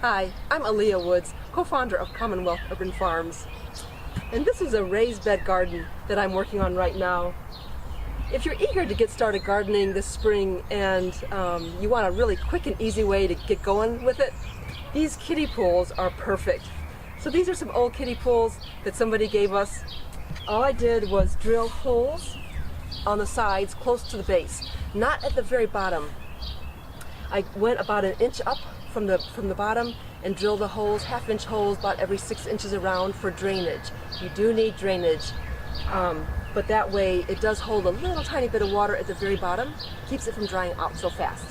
Hi, I'm Elia Woods, co-founder of Commonwealth Urban Farms. And this is a raised bed garden that I'm working on right now. If you're eager to get started gardening this spring and you want a really quick and easy way to get going with it, these kiddie pools are perfect. So these are some old kiddie pools that somebody gave us. All I did was drill holes on the sides close to the base, not at the very bottom. I went about an inch up from the bottom and drilled the holes, half-inch holes, about every 6 inches around for drainage. You do need drainage, but that way it does hold a little tiny bit of water at the very bottom, keeps it from drying out so fast.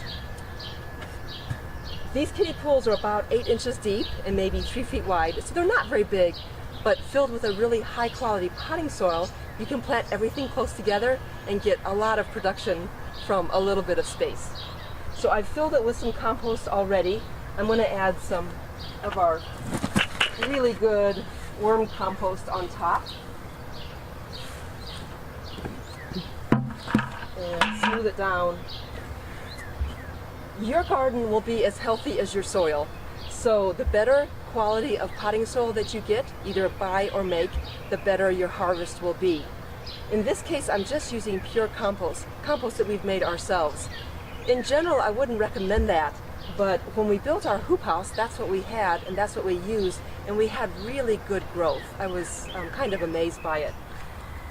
These kiddie pools are about 8 inches deep and maybe 3 feet wide, so they're not very big, but filled with a really high-quality potting soil, you can plant everything close together and get a lot of production from a little bit of space. So I've filled it with some compost already. I'm going to add some of our really good worm compost on top. And smooth it down. Your garden will be as healthy as your soil. So the better quality of potting soil that you get, either buy or make, the better your harvest will be. In this case, I'm just using pure compost that we've made ourselves. In general, I wouldn't recommend that, but when we built our hoop house, that's what we had and that's what we used, and we had really good growth. I was kind of amazed by it.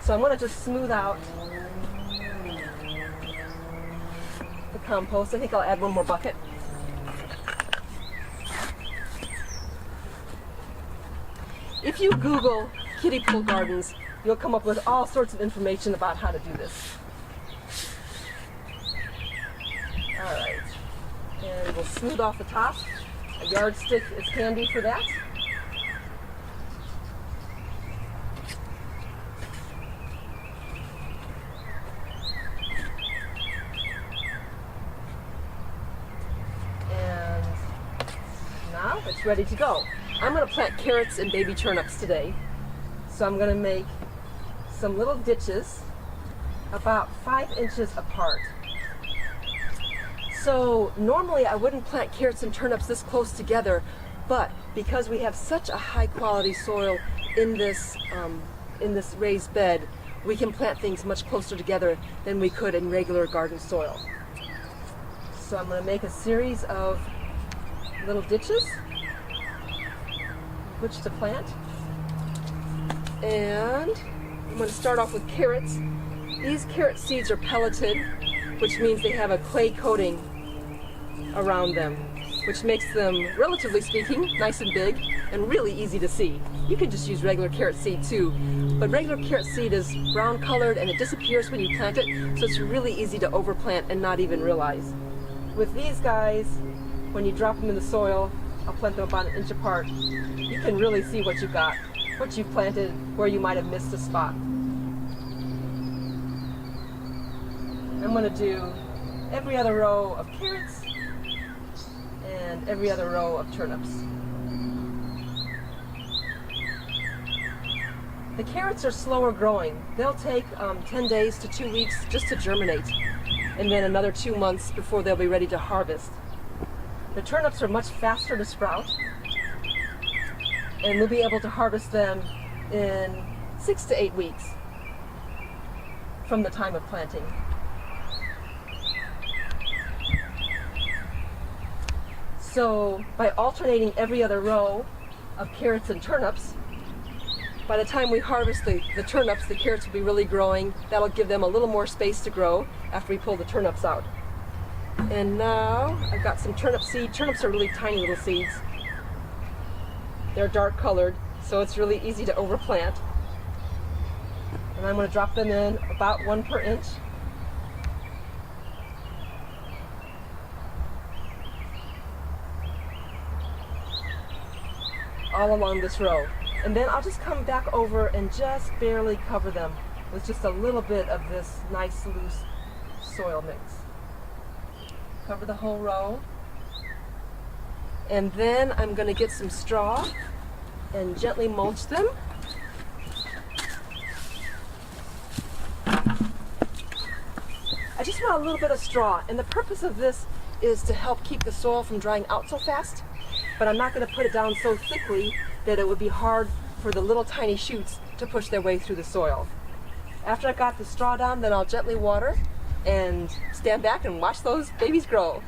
So I'm going to just smooth out the compost. I think I'll add one more bucket. If you Google kiddie pool gardens, you'll come up with all sorts of information about how to do this. All right, and we'll smooth off the top. A yardstick is handy for that. And now it's ready to go. I'm going to plant carrots and baby turnips today. So I'm going to make some little ditches about 5 inches apart. So normally I wouldn't plant carrots and turnips this close together, but because we have such a high quality soil in this raised bed, we can plant things much closer together than we could in regular garden soil. So I'm going to make a series of little ditches which to plant. And I'm going to start off with carrots. These carrot seeds are pelleted, which means they have a clay coating around them, which makes them, relatively speaking, nice and big and really easy to see. You can just use regular carrot seed too, but regular carrot seed is brown colored and it disappears when you plant it, so it's really easy to overplant and not even realize. With these guys, when you drop them in the soil, I'll plant them about an inch apart, you can really see what you've got, what you've planted, where you might have missed a spot. I'm going to do every other row of carrots and every other row of turnips. The carrots are slower growing. They'll take 10 days to 2 weeks just to germinate, and then another 2 months before they'll be ready to harvest. The turnips are much faster to sprout, and we'll be able to harvest them in 6 to 8 weeks from the time of planting. So by alternating every other row of carrots and turnips, by the time we harvest the turnips, the carrots will be really growing. That'll give them a little more space to grow after we pull the turnips out. And now I've got some turnip seed. Turnips are really tiny little seeds. They're dark colored, so it's really easy to overplant. And I'm going to drop them in about 1 per inch. All along this row. And then I'll just come back over and just barely cover them with just a little bit of this nice loose soil mix. Cover the whole row. And then I'm going to get some straw and gently mulch them. I just want a little bit of straw, and the purpose of this is to help keep the soil from drying out so fast. but I'm not going to put it down so thickly that it would be hard for the little tiny shoots to push their way through the soil. After I got the straw down, then I'll gently water and stand back and watch those babies grow.